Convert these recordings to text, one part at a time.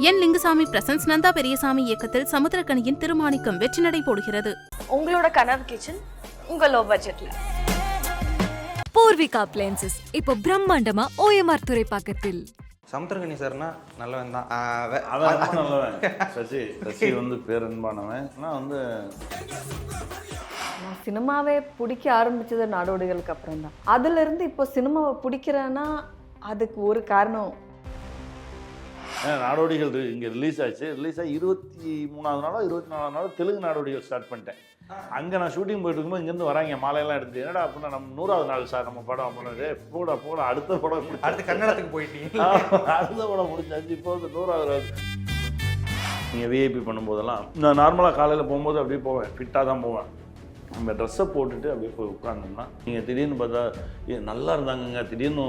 என் Lingusamy presence Nanda Periyasamy இயக்கத்தில் சமுத்திரக்கனியின் திருமாணிக்கம் வெற்றி நடை போடுகிறது. உங்களோட கனவு கிச்சன் உங்க லோ பட்ஜெட்ல. பூர்விகா அப்ளையன்சஸ் இப்போ பிரம்மாண்டமா ஓஎம்ஆர் துறைப்பாக்கத்தில். சமுத்திரக்கனி சார்னா நல்லவன் தான். அவன் நல்லவன். சசி வந்து பேரன்பானவன். நான் சினிமாவே பிடிக்க ஆரம்பிச்சது நாடோடிகளுக்கு அப்புறம் தான். அதுல இருந்து இப்போ சினிமாவை பிடிக்கிறேன்னா அதுக்கு ஒரு காரணம். நாடோடிகள் இங்கே ரிலீஸ் ஆச்சு. ரிலீஸ் ஆகி 23வது நாளோ 24வது நாளோ தெலுங்கு நாடோடிகள் ஸ்டார்ட் பண்ணிட்டேன். அங்கே நான் ஷூட்டிங் போயிட்டு இருக்கும்போது இங்கேருந்து வராங்க மாலையெல்லாம் எடுத்து. என்னடா அப்படின்னா நம்ம 100வது நாள் சார் நம்ம படம் அப்படின்னது. போட அடுத்த படம் முடிச்சு அடுத்து கன்னடத்துக்கு போயிட்டீங்க. அடுத்த படம் முடிச்சாச்சு. இப்போ 100வது நாள் நீங்கள் விஐபி பண்ணும்போதெல்லாம் நான் நார்மலாக காலையில் போகும்போது அப்படியே போவேன், ஃபிட்டாக தான் போவேன். நம்ம ட்ரெஸ்ஸை போட்டுட்டு அப்படியே போய் உட்காந்தோம்னா நீங்கள் திடீர்னு பார்த்தா நல்லா இருந்தாங்கங்க. திடீர்னு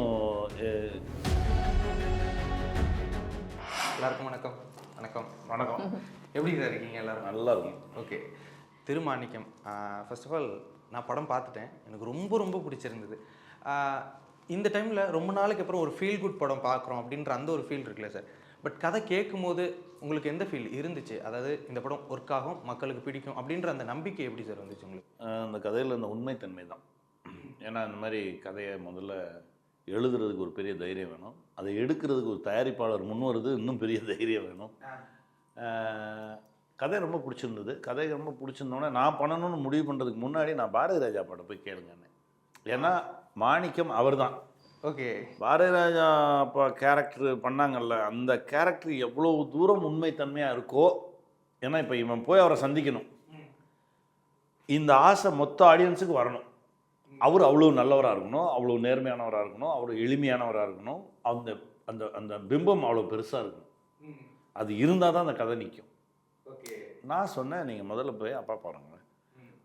எல்லாருக்கும் வணக்கம். வணக்கம் வணக்கம். எப்படி சார் இருக்கீங்க? எல்லாரும் நல்லா இருக்கும். Okay. Thirumanickam, first of all நான் படம் பார்த்துட்டேன். எனக்கு ரொம்ப ரொம்ப பிடிச்சிருந்தது. இந்த டைமில் ரொம்ப நாளைக்கு அப்புறம் ஒரு ஃபீல் குட் படம் பார்க்குறோம் அப்படின்ற அந்த ஒரு ஃபீல் இருக்குல்ல சார். பட் கதை கேட்கும் போது உங்களுக்கு எந்த ஃபீல் இருந்துச்சு? அதாவது இந்த படம் ஒர்க் ஆகும், மக்களுக்கு பிடிக்கும் அப்படின்ற அந்த நம்பிக்கை எப்படி சார் வந்துச்சு உங்களுக்கு? அந்த கதையில் இந்த உண்மைத்தன்மை தான். ஏன்னா இந்த மாதிரி கதையை முதல்ல எழுதுறதுக்கு ஒரு பெரிய தைரியம் வேணும். அதை எடுக்கிறதுக்கு ஒரு தயாரிப்பாளர் முன் வருது, இன்னும் பெரிய தைரியம் வேணும். கதை ரொம்ப பிடிச்சிருந்தது. கதை ரொம்ப பிடிச்சிருந்தோன்னே நான் பண்ணணும்னு முடிவு பண்ணுறதுக்கு முன்னாடி நான் பாரதி ராஜா பாட்டை போய் கேளுங்கன்னு. ஏன்னா மாணிக்கம் அவர் தான். ஓகே. பாரதி ராஜா அப்போ கேரக்டர் பண்ணாங்கல்ல, அந்த கேரக்டர் எவ்வளோ தூரம் உண்மைத்தன்மையாக இருக்கோ. ஏன்னா இப்போ இவன் போய் அவரை சந்திக்கணும், இந்த ஆசை மொத்த ஆடியன்ஸுக்கு வரணும். அவர் அவ்வளோ நல்லவராக இருக்கணும், அவ்வளோ நேர்மையானவராக இருக்கணும், அவ்வளோ எளிமையானவராக இருக்கணும். அந்த அந்த அந்த பிம்பம் அவ்வளோ பெருசாக இருக்கணும். அது இருந்தால் தான் அந்த கதை நிற்கும். நான் சொன்னேன், நீங்கள் முதல்ல போய் அப்பா பாருங்க,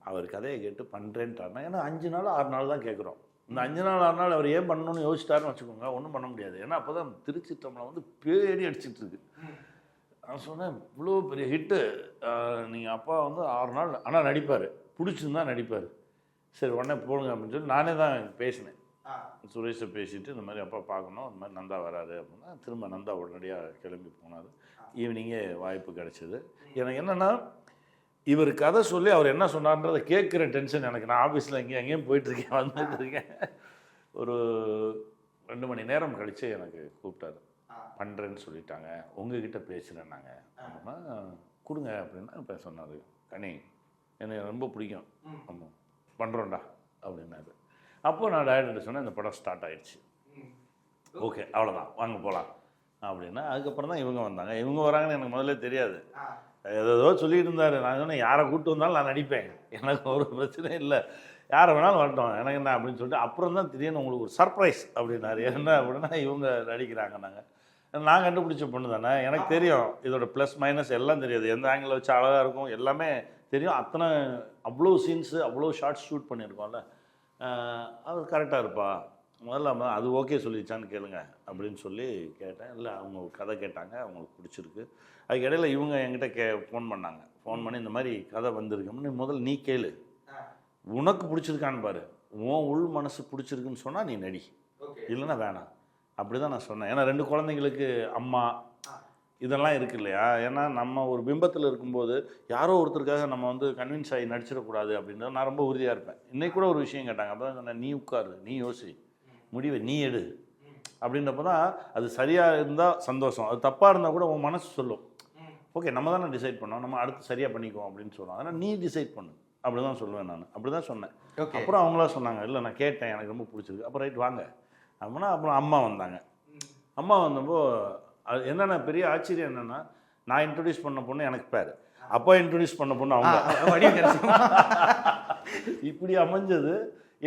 அவர் கதையை கேட்டு பண்ணுறேன்ட்டாருனா. ஏன்னா 5 நாள் 6 நாள் தான் கேட்குறோம். இந்த 5 நாள் 6 நாள் அவர் ஏன் பண்ணணும்னு யோசிச்சிட்டாருன்னு வச்சுக்கோங்க, ஒன்றும் பண்ண முடியாது. ஏன்னா அப்போ தான் திருச்சிற்றம்பலம் வந்து பேடி அடிச்சிட்டு இருக்கு. நான் சொன்னேன், இவ்வளோ பெரிய ஹிட்டு, நீங்கள் அப்பா வந்து 6 நாள் ஆனால் நடிப்பார், பிடிச்சிருந்தா நடிப்பார். சரி உடனே போடுங்க அப்படின்னு சொல்லி நானே தான் பேசினேன். சுரேஷை பேசிவிட்டு இந்த மாதிரி அப்பா பார்க்கணும், இந்த மாதிரி நந்தா வராது அப்படின்னா திரும்ப நந்தா உடனடியாக கிளம்பி போனார். ஈவினிங்கே வாய்ப்பு கிடச்சிது. எனக்கு என்னென்னா, இவர் கதை சொல்லி அவர் என்ன சொன்னார்ன்றதை கேட்குற டென்ஷன் எனக்கு. நான் ஆஃபீஸில் எங்கேயும் போயிட்டுருக்கேன், வந்துட்டுருக்கேன். ஒரு 2 மணி நேரம் கழித்து எனக்கு கூப்பிட்டாரு. பண்ணுறேன்னு சொல்லிட்டாங்க, உங்ககிட்ட பேசுகிறேன் நாங்கள் அப்படின்னா கொடுங்க அப்படின்னா. இப்போ சொன்னார், கனி எனக்கு ரொம்ப பிடிக்கும், ஆமாம் பண்ணுறோண்டா அப்படின்னாரு. அப்போது நான் டைரக்டர்கிட்ட சொன்னேன், இந்த படம் ஸ்டார்ட் ஆகிடுச்சு, ஓகே அவ்வளோதான் வாங்க போகலாம் அப்படின்னா. அதுக்கப்புறம் தான் இவங்க வந்தாங்க. இவங்க வராங்கன்னு எனக்கு முதல்ல தெரியாது. ஏதோ சொல்லிட்டு இருந்தார். நான் சொன்னேன், யாரை கூப்பிட்டு வந்தாலும் நான் நடிப்பேன், எனக்கு ஒரு பிரச்சனையும் இல்லை, யாரை வேணாலும் வரட்டும், எனக்கு என்ன அப்படின்னு சொல்லிட்டு. அப்புறம் தான் திடீர்னு உங்களுக்கு ஒரு சர்ப்ரைஸ் அப்படின்னாரு. என்ன அப்படின்னா, இவங்க நடிக்கிறாங்க. நான் கண்டுபிடிச்ச பொண்ணு தானே, எனக்கு தெரியும் இதோட ப்ளஸ் மைனஸ் எல்லாம் தெரியாது, எந்த ஆங்கிளில் வச்சு அழகாக இருக்கும் எல்லாமே தெரியும். அத்தனை அவ்வளோ சீன்ஸு அவ்வளோ ஷார்ட்ஸ் ஷூட் பண்ணியிருக்கோம்ல, அது கரெக்டாக இருப்பா, முதல்ல அது ஓகே சொல்லிச்சான்னு கேளுங்க அப்படின்னு சொல்லி கேட்டேன். இல்லை அவங்க கதை கேட்டாங்க, அவங்களுக்கு பிடிச்சிருக்கு. அதுக்கு இடையில இவங்க என்கிட்ட ஃபோன் பண்ணாங்க. ஃபோன் பண்ணி இந்த மாதிரி கதை வந்திருக்குன்னு, முதல்ல நீ கேளு, உனக்கு பிடிச்சிருக்கான்னு பாரு, உன் உள் மனசு பிடிச்சிருக்குன்னு சொன்னால் நீ நடி, இல்லைன்னா வேணாம் அப்படி தான் நான் சொன்னேன். ஏன்னா 2 குழந்தைங்களுக்கு அம்மா இதெல்லாம் இருக்குது இல்லையா. ஏன்னா நம்ம ஒரு பிம்பத்தில் இருக்கும்போது யாரோ ஒருத்தருக்காக நம்ம வந்து கன்வின்ஸ் ஆகி நடிச்சிடக்கூடாது அப்படின்றது நான் ரொம்ப உறுதியாக இருப்பேன். இன்னைக்கு கூட ஒரு விஷயம் கேட்டாங்க, அப்போ தான் சொன்னேன், நீ உட்காரு, நீ யோசி, முடிவை நீ எடு அப்படின்றப்போ தான் அது சரியாக இருந்தால் சந்தோஷம், அது தப்பாக இருந்தால் கூட உன் மனசு சொல்லும், ஓகே நம்ம தானே டிசைட் பண்ணோம், நம்ம அடுத்து சரியாக பண்ணிக்குவோம் அப்படின்னு சொல்லுவோம். அதனால் நீ டிசைட் பண்ணு அப்படி தான் சொல்லுவேன் நான். அப்படி தான் சொன்னேன். அப்புறம் அவங்களா சொன்னாங்க, இல்லை நான் கேட்டேன், எனக்கு ரொம்ப பிடிச்சிருக்கு, அப்புறம் ரைட் வாங்க அப்படின்னா. அப்புறம் அம்மா வந்தாங்க. அம்மா வந்தப்போ அது என்னென்ன பெரிய ஆச்சரியம் என்னென்னா, நான் இன்ட்ரடியூஸ் பண்ண பொண்ணு எனக்கு பேர், அப்பா இன்ட்ரடியூஸ் பண்ண பொண்ணு அவங்க. இப்படி அமைஞ்சது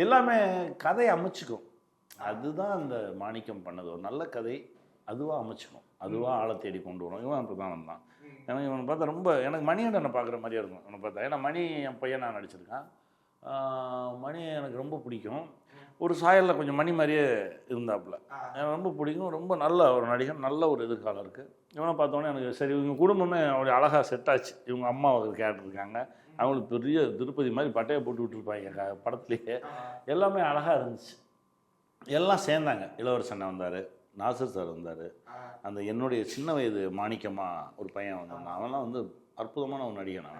எல்லாமே கதையை அமைச்சிக்கும். அதுதான் அந்த மாணிக்கம் பண்ணது. ஒரு நல்ல கதை அதுவாக அமைச்சிக்கும், அதுவாக ஆளை தேடி கொண்டு வரும். இவன் அப்படி தான் வந்தான். எனக்கு இவனை பார்த்தா ரொம்ப, எனக்கு மணிகண்டனை பார்க்குற மாதிரியே இருக்கும் இவனை பார்த்தா. ஏன்னா மணி என் பையன் நான் நடிச்சிருக்கேன். மணி எனக்கு ரொம்ப பிடிக்கும். ஒரு சாயலில் கொஞ்சம் மணி மாதிரியே இருந்தாப்புல, எனக்கு ரொம்ப பிடிக்கும். ரொம்ப நல்ல ஒரு நடிகன், நல்ல ஒரு எதிர்காலம் இருக்குது. இவனை பார்த்தோன்னே எனக்கு சரி, இவங்க குடும்பமே அவருடைய அழகாக செட் ஆச்சு. இவங்க அம்மா ஒரு கேரக்டர் இருக்காங்க, அவங்களுக்கு பெரிய திருப்பதி மாதிரி பட்டையை போட்டு விட்டுருப்பாங்க படத்துலேயே. எல்லாமே அழகாக இருந்துச்சு. எல்லாம் சேர்ந்தாங்க. இளவரசனை வந்தார், நாசர் சார் வந்தார், அந்த என்னுடைய சின்ன வயது மாணிக்கமா ஒரு பையன் வந்தான். அவன்லாம் வந்து அற்புதமான ஒரு நடிகன்.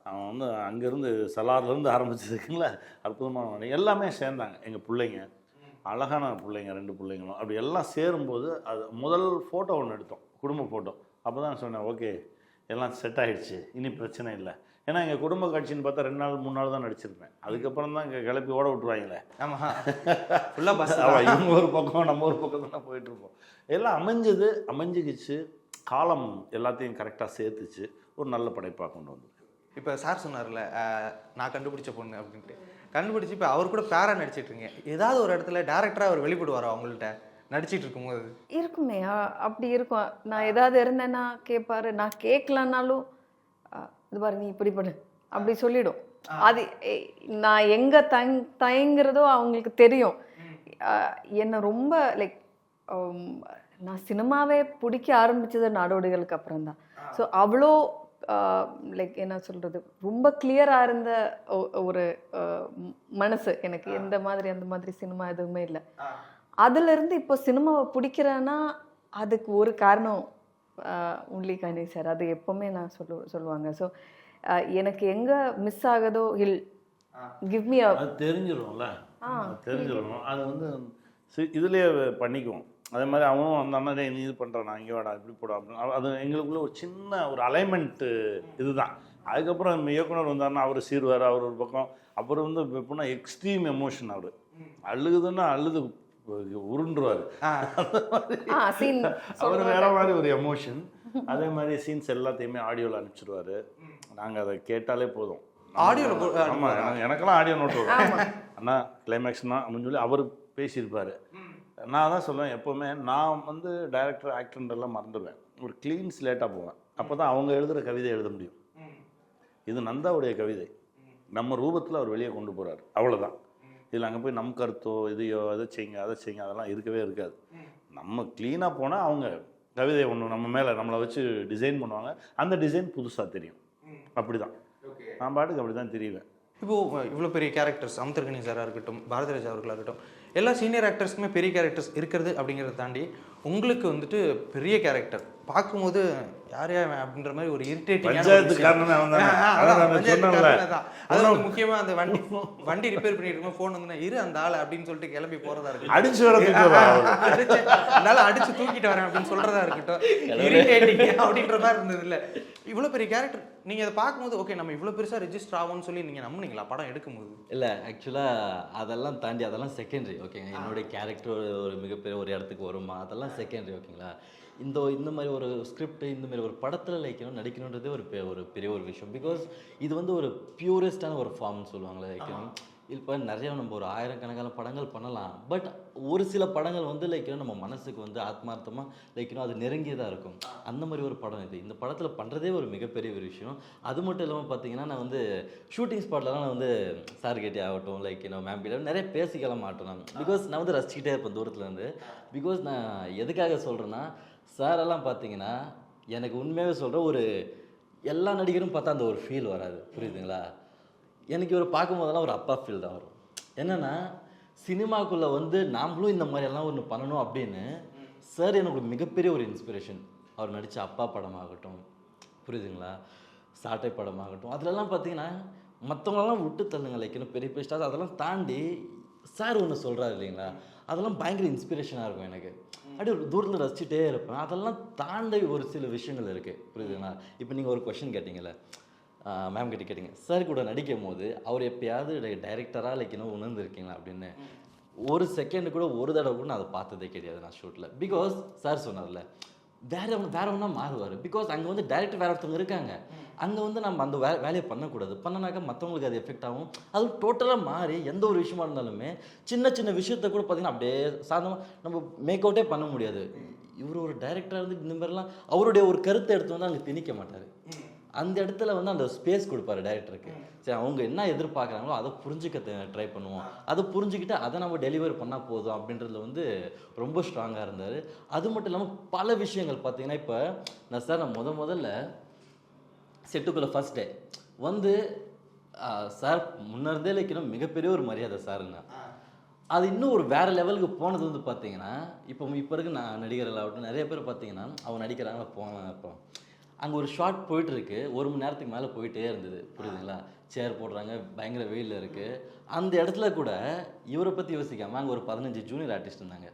அவன் வந்து அங்கேருந்து சலார்லேருந்து ஆரம்பிச்சதுக்குங்களா அற்புதமான நடிகை. எல்லாமே சேர்ந்தாங்க, எங்கள் பிள்ளைங்க அழகான பிள்ளைங்க, 2 பிள்ளைங்களும். அப்படி எல்லாம் சேரும்போது அது முதல் ஃபோட்டோ ஒன்று எடுத்தோம், குடும்ப ஃபோட்டோ. அப்போ தான் சொன்னேன், ஓகே எல்லாம் செட் ஆகிடுச்சு, இனி பிரச்சனை இல்லை. ஏன்னா எங்கள் குடும்ப காட்சின்னு பார்த்தா 2 நாள் 3 நாள் தான் நடிச்சிருப்பேன். அதுக்கப்புறம் தான் இங்கே கிளப்பி ஓட விட்டுருவாங்களே. ஆமாம், ஃபுல்லாக பஸ். இவங்க ஒரு பக்கம் நம்ம ஒரு பக்கம் தான் போயிட்டுருப்போம். எல்லாம் அமைஞ்சுக்கிச்சு, காலம் எல்லாத்தையும் கரெக்டாக சேர்த்துச்சு, ஒரு நல்ல படைப்பாக கொண்டு வந்து. இப்போ சார் சொன்னார்ல, நான் கண்டுபிடிச்ச பொண்ணு அப்படின்ட்டு, கண்டுபிடிச்சி இப்போ அவர் கூட பேரா நடிச்சிட்ருங்க. ஏதாவது ஒரு இடத்துல டேரக்டராக அவர் வெளிப்படுவார் அவங்கள்ட்ட நடிச்சிட்டு இருக்கும்போது? இருக்குமே, அப்படி இருக்கும். நான் ஏதாவது இருந்தேன்னா கேட்பாரு, நான் கேட்கலன்னாலும் இது பாரு நீ இப்படி பண்ணு அப்படி சொல்லிடும். அது நான் எங்கே தயங்குறதோ அவங்களுக்கு தெரியும். என்னை ரொம்ப லைக் நான் சினிமாவே பிடிக்க ஆரம்பித்தது நாடோடிகளுக்கு அப்புறம் தான். ஸோ அவ்வளோ லைக் என்ன சொல்கிறது, ரொம்ப கிளியராக இருந்த ஒரு மனசு எனக்கு. எந்த மாதிரி அந்த மாதிரி சினிமா எதுவுமே இல்லை. அதுலேருந்து இப்போ சினிமாவை பிடிக்கிறேன்னா அதுக்கு ஒரு காரணம் ஒன்லி கணேஷ் சார். அது எப்போவுமே நான் சொல்லுவாங்க. ஸோ எனக்கு எங்கே மிஸ் ஆகுதோ ஹில் கிவ் மீ. அது தெரிஞ்சிடும்ல, தெரிஞ்சிடும். அது வந்து இதுலேயே பண்ணிக்குவோம். அதே மாதிரி அவனும் அந்த அண்ணனே நீ இது பண்ணுறான், நான் இங்கே வாடா இப்படி போடா அப்படின்னு. அது எங்களுக்குள்ள ஒரு சின்ன ஒரு அலைன்மெண்ட்டு இதுதான். அதுக்கப்புறம் இயக்குனர் வந்தாருன்னா அவர் சீர்வார், அவர் ஒரு பக்கம். அப்புறம் வந்து எப்படின்னா எக்ஸ்ட்ரீம் எமோஷன். அவர் அழுகுதுன்னா அழுது உருண்டுருவார். அவர் வேற மாதிரி ஒரு எமோஷன். அதே மாதிரி சீன்ஸ் எல்லாத்தையுமே ஆடியோவில் அனுப்பிச்சிடுவார். நாங்கள் அதை கேட்டாலே போதும். ஆடியோவில்? ஆமாம், எனக்கெல்லாம் ஆடியோ நோட் வரும். அண்ணா கிளைமேக்ஸ்னா அப்படின்னு சொல்லி அவர் பேசியிருப்பார். நான் தான் சொல்லுவேன், எப்போவுமே நான் வந்து டைரக்டர் ஆக்டர்ன்றெல்லாம் மறந்துடுவேன். ஒரு க்ளீன் ஸ்லேட்டாக போவேன். அப்போ தான் அவங்க எழுதுகிற கவிதை எழுத முடியும். இது நந்தாவுடைய கவிதை, நம்ம ரூபத்தில் அவர் வெளியே கொண்டு போகிறார், அவ்வளோதான். இதில் அங்கே போய் நம் கருத்தோ இதையோ அதை செய்யுங்க அதெல்லாம் இருக்கவே இருக்காது. நம்ம க்ளீனாக போனால் அவங்க கவிதை ஒன்று நம்ம மேலே நம்மளை வச்சு டிசைன் பண்ணுவாங்க. அந்த டிசைன் புதுசாக தெரியும். அப்படி தான் நான் பாட்டுக்கு அப்படி தான் தெரியுவேன். இப்போது இவ்வளோ பெரிய கேரக்டர்ஸ், அமுத்திரக்கனி சாராக இருக்கட்டும், பாரதிராஜா அவர்களாக இருக்கட்டும், எல்லா சீனியர் ஆக்டர்ஸ்க்குமே பெரிய கேரக்டர்ஸ் இருக்கிறது அப்படிங்கிறத தாண்டி உங்களுக்கு வந்துட்டு பெரிய கேரக்டர் பார்க்கும்போது யார் அப்படின்ற மாதிரி ஒரு இரிட்டேட்டிங். முக்கியமாக அந்த வண்டி ரிப்பேர் பண்ணிட்டு இருக்கோம், ஃபோன் வந்து இரு அந்த ஆள் அப்படின்னு சொல்லிட்டு கிளம்பி போகிறதா இருக்கட்டும், அடிச்சு தூக்கிட்டு வரேன் அப்படின்னு சொல்கிறதா இருக்கட்டும், இரிட்டேட்டிங் அப்படின்ற மாதிரி இருந்தது. இல்லை இவ்வளோ பெரிய கேரக்டர் நீங்கள் அதை பார்க்கும்போது ஓகே நம்ம இவ்வளோ பெருசாக ரெஜிஸ்டர் ஆகும்னு சொல்லி நீங்கள் நம்புனீங்களா படம் எடுக்கும்போது? இல்லை, ஆக்சுவலாக அதெல்லாம் தாண்டி அதெல்லாம் செகண்டரி. ஓகேங்க, என்னுடைய கேரக்டர் ஒரு மிகப்பெரிய ஒரு இடத்துக்கு வருமா அதெல்லாம் செகண்டரி. ஓகேங்களா, இந்த மாதிரி ஒரு ஸ்கிரிப்ட் இந்த மாதிரி ஒரு படத்தில் நடிக்கணுன்றதே ஒரு பெரிய ஒரு விஷயம். பிகாஸ் இது வந்து ஒரு பியூரஸ்டான ஒரு ஃபார்ம்னு சொல்லுவாங்களே. இப்போ நிறைய நம்ம ஒரு 1000கணக்கான படங்கள் பண்ணலாம். பட் ஒரு சில படங்கள் வந்து நம்ம மனசுக்கு வந்து ஆத்மார்த்தமாக அது நெருங்கியதாக இருக்கும். அந்த மாதிரி ஒரு படம் இது. இந்த படத்தில் பண்ணுறதே ஒரு மிகப்பெரிய ஒரு விஷயம். அது மட்டும் இல்லாமல் பார்த்தீங்கன்னா, நான் வந்து ஷூட்டிங் ஸ்பாட்லலாம் நான் வந்து சார் கேட்டே ஆகட்டும் மேம்பியில் நிறைய பேசிக்கலாம் மாட்டோம் நான். பிகாஸ் நான் வந்து ரசிச்சுக்கிட்டே இருப்பேன் தூரத்துலேருந்து. பிகாஸ் நான் எதுக்காக சொல்கிறேன்னா, சாரெல்லாம் பார்த்தீங்கன்னா எனக்கு உண்மையாகவே சொல்கிறேன், ஒரு எல்லா நடிகரும் பார்த்தா அந்த ஒரு ஃபீல் வராது, புரியுதுங்களா? எனக்கு இவர் பார்க்கும்போதெல்லாம் ஒரு அப்பா ஃபீல் தான் வரும். என்னென்னா, சினிமாக்குள்ளே வந்து நாமளும் இந்த மாதிரியெல்லாம் ஒன்று பண்ணணும் அப்படின்னு சார் எனக்கு மிகப்பெரிய ஒரு இன்ஸ்பிரேஷன். அவர் நடித்த அப்பா படமாகட்டும், புரியுதுங்களா, சாட்டை படமாகட்டும், அதிலெல்லாம் பார்த்தீங்கன்னா மற்றவங்களெல்லாம் விட்டு தள்ளுங்க, பெரிய பெரிய ஸ்டார்ஸ் அதெல்லாம் தாண்டி சார் ஒன்று சொல்கிறாரு இல்லைங்களா, அதெல்லாம் பயங்கர இன்ஸ்பிரேஷனாக இருக்கும் எனக்கு. அப்படியே ஒரு தூரத்தில் ரசிச்சுட்டே இருப்பேன். அதெல்லாம் தாண்டி ஒரு சில விஷயங்கள் இருக்குது, புரியுதுங்களா? இப்போ நீங்கள் ஒரு கொஷின் கேட்டிங்கல்ல, மேம் கிட்ட கேட்டிங்க, சார் கூட நடிக்கும் போது அவர் எப்பயாவது டைரக்டராக உணர்ந்துருக்கீங்களா அப்படின்னு. ஒரு செகண்டு கூட ஒரு தடவை கூட நான் அதை பார்த்ததே கிடையாது நான் ஷூட்டில். பிகாஸ் சார் சொன்னார்ல, வேற ஒன்றா மாறுவார். பிகாஸ் அங்கே வந்து டைரக்டர் வேறு ஒருத்தவங்க இருக்காங்க. அங்கே வந்து நம்ம அந்த வேலையை பண்ணக்கூடாது. பண்ணனாக்கா மற்றவங்களுக்கு அது எஃபெக்ட் ஆகும். அது டோட்டலாக மாறி எந்த ஒரு விஷயமா இருந்தாலுமே சின்ன சின்ன விஷயத்த கூட பார்த்தீங்கன்னா அப்படியே சாதாரணமாக நம்ம மேக் அவுட்டே பண்ண முடியாது. இவர் ஒரு டைரக்டராக இருந்து இந்த மாதிரிலாம் அவருடைய ஒரு கருத்தை எடுத்து வந்து அங்கே திணிக்க மாட்டார். அந்த இடத்துல வந்து அந்த ஸ்பேஸ் கொடுப்பாரு டைரக்டருக்கு. சரி, அவங்க என்ன எதிர்பார்க்குறாங்களோ அதை புரிஞ்சுக்க ட்ரை பண்ணுவோம். அதை புரிஞ்சுக்கிட்டு அதை நம்ம டெலிவரி பண்ணால் போதும் அப்படின்றதுல வந்து ரொம்ப ஸ்ட்ராங்காக இருந்தார். அது மட்டும் இல்லாமல் பல விஷயங்கள் பார்த்தீங்கன்னா, இப்போ நான் முதல்ல செட்டுக்குள்ளே ஃபர்ஸ்ட் டே வந்து சார் முன்னர்ந்தே மிகப்பெரிய ஒரு மரியாதை சாருங்க. அது இன்னும் ஒரு வேறு லெவலுக்கு போனது வந்து பார்த்தீங்கன்னா, இப்போ இருக்க நடிகர்கள் ஆகட்டும் நிறைய பேர் பார்த்தீங்கன்னா, அவங்க நடிக்கிறாங்க போனேன் அப்புறம் அங்கே ஒரு ஷார்ட் போயிட்டுருக்கு 1 மணி நேரத்துக்கு மேலே போயிட்டே இருந்தது, புரியுதுங்களா? சேர் போடுறாங்க, பயங்கர வெயிலில் இருக்குது. அந்த இடத்துல கூட இவரை பற்றி யோசிக்காமல் அங்கே ஒரு 15 ஜூனியர் ஆர்டிஸ்ட் இருந்தாங்க.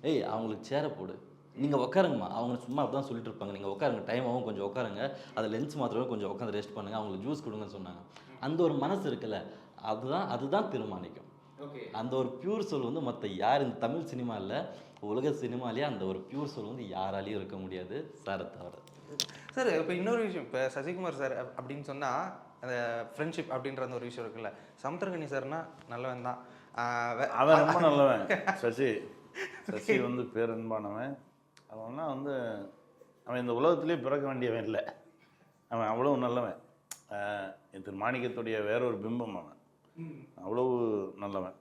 ஏய் அவங்களுக்கு சேரை போடு, நீங்கள் உட்காருங்கம்மா. அவங்க சும்மா அப்படி தான் சொல்லிட்டு இருப்பாங்க, நீங்கள் உட்காருங்க, டைம் ஆகும், கொஞ்சம் உட்காருங்க, அதை லென்ஸ் மாத்திரம் கொஞ்சம் உட்காந்து ரெஸ்ட் பண்ணுங்கள், அவங்களுக்கு ஜூஸ் கொடுங்கன்னு சொன்னாங்க. அந்த ஒரு மனசு இருக்குல்ல, அதுதான் தீர்மானிக்கும். அந்த ஒரு பியூர் சொல் வந்து மற்ற யார் இந்த தமிழ் சினிமாவில் உலக சினிமாலேயே அந்த ஒரு பியூர் சொல் வந்து யாராலையும் இருக்க முடியாது, சாரை தவிர. சார் இப்போ இன்னொரு விஷயம், இப்போ சசிகுமார் சார் அப்படின்னு சொன்னால் அந்த ஃப்ரெண்ட்ஷிப் அப்படின்ற அந்த ஒரு விஷயம் இருக்குல்ல, சமுத்திரக்கனி சார்னா நல்லவன் தான், அவன் ரொம்ப நல்லவன். சசி வந்து பேரன்பானவன். அவன்னா வந்து அவன் இந்த உலகத்திலே பிறக்க வேண்டியவன் இல்லை, அவன் அவ்வளவு நல்லவன். திரு மாணிக்கத்துடைய வேற ஒரு பிம்பம் அவன், அவ்வளவு நல்லவன்.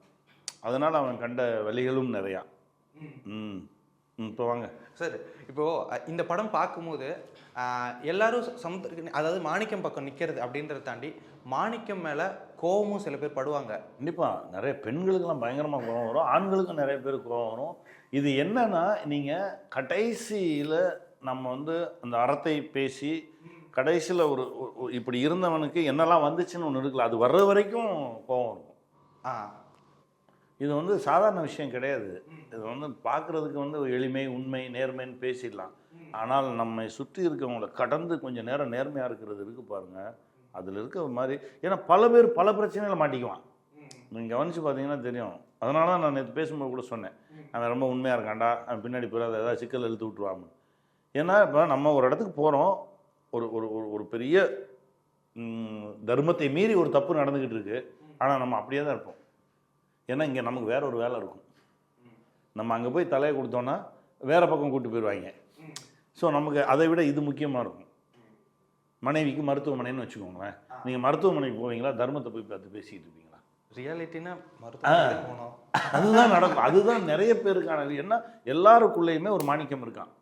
அதனால் அவன் கண்ட வழிகளும் நிறையா. இப்போ வாங்க சார், இப்போது இந்த படம் பார்க்கும்போது எல்லாரும் சமுத்திரக்கனி அதாவது மாணிக்கம் பக்கம் நிற்கிறது அப்படின்றத தாண்டி மாணிக்கம் மேலே கோவமும் சில பேர் படுவாங்க. கண்டிப்பாக நிறைய பெண்களுக்கெல்லாம் பயங்கரமாக கோவம் வரும், ஆண்களுக்கும் நிறைய பேர் கோவம் வரும். இது என்னன்னா, நீங்கள் கடைசியில் நம்ம வந்து அந்த அறத்தை பேசி கடைசியில் ஒரு இப்படி இருந்தவனுக்கு என்னெல்லாம் வந்துச்சுன்னு ஒன்று இருக்குல்ல, அது வர்ற வரைக்கும் கோவம் இருக்கும். இது வந்து சாதாரண விஷயம் கிடையாது. இது வந்து பார்க்குறதுக்கு வந்து எளிமை, உண்மை, நேர்மைன்னு பேசிடலாம். ஆனால் நம்மை சுற்றி இருக்கவங்கள கடந்து கொஞ்சம் நேரம் நேர்மையாக இருக்கிறது இருக்குது பாருங்கள், அதில் இருக்க மாதிரி. ஏன்னா பல பேர் பல பிரச்சனைகளை மாட்டிக்குவான், நீங்கள் கவனித்து பார்த்தீங்கன்னா தெரியும். அதனால தான் நான் நேற்று பேசும்போது கூட சொன்னேன், அவன் ரொம்ப உண்மையாக இருக்கான்டா, அவன் பின்னாடி போய் அதை ஏதாவது சிக்கல் இழுத்து விட்டுருவாங்க. ஏன்னா இப்போ நம்ம ஒரு இடத்துக்கு போகிறோம், ஒரு ஒரு ஒரு பெரிய தர்மத்தை மீறி ஒரு தப்பு நடந்துக்கிட்டு இருக்கு, ஆனால் நம்ம அப்படியே தான் இருப்போம். ஏன்னா இங்கே நமக்கு வேற ஒரு வேலை இருக்கும், நம்ம அங்கே போய் தலையை கொடுத்தோன்னா வேறு பக்கம் கூப்பிட்டு போயிடுவாங்க. ஸோ நமக்கு அதை விட இது முக்கியமாக இருக்கும். மனைவிக்கு மருத்துவமனைன்னு வச்சுக்கோங்களேன், நீங்கள் மருத்துவமனைக்கு போவீங்களா, தர்மத்தை போய் பார்த்து பேசிக்கிட்டு இருப்பீங்களா? ரியாலிட்டினா மருத்துவமனை போகணும், அதுதான் நடக்கும். அதுதான் நிறைய பேருக்கான. ஏன்னா எல்லாருக்குள்ளேயுமே ஒரு மாணிக்கம் இருக்கான்.